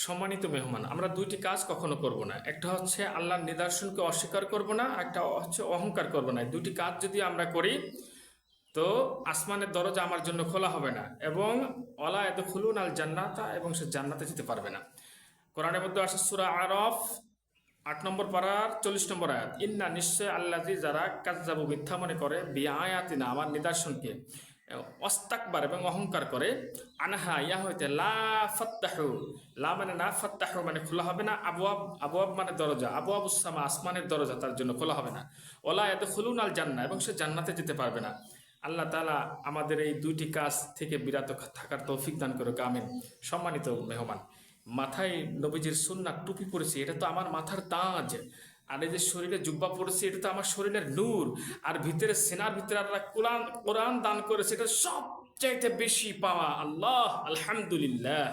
সম্মানিত মেহমান, আমরা দুইটি কাজ কখনো করব না। একটা হচ্ছে আল্লাহর নিদর্শনকে অস্বীকার করব না, একটা হচ্ছে অহংকার করব না। এই দুটি কাজ যদি আমরা করি তো আসমানের দরজা আমার জন্য খোলা হবে না, এবং ওয়ালা ইয়াদখুলুন আল জান্নাতা, এবং সে জান্নাতে যেতে পারবে না। কোরআনের মধ্যে আসে সূরা আরফ 8 নম্বর পারার 40 নম্বর আয়াত, ইন্না নিশ্চয় আল্লাযী যারা কাযযাবু মিথ্যা মনে করে বিআয়াতিনা আমার নিদর্শনকে, অস্তাকবার এবং অহংকার করে, আনহা ইয়া হইতে লা ফাত্তাহু, লা মানে না, ফাত্তাহু মানে খোলা হবে না, আবওয়াব আবওয়াব মানে দরজা, আবওয়াবুস সামা আসমানের দরজা তার জন্য খোলা হবে না, ওয়ালা ইয়াদখুলুন আল জান্নাহ এবং সে জান্নাতে যেতে পারবে না। আল্লাহ তাআলা আমাদের এই দুইটি কাজ থেকে বিরত থাকার তৌফিক দান করুক, আমিন। সম্মানিত মেহমান, মাথায় নবীজির সুন্নাত টুপি পরেছি, এটা তো আমার মাথার তাজ। আর এই যে শরীরে জুব্বা পরেছি, এটা তো আমার শরীরের নূর। আর ভিতরে সেনার ভিতরে আল্লাহ কোরআন কোরআন দান করেছে, এটা সবচাইতে বেশি পাওয়া। আল্লাহ, আলহামদুলিল্লাহ।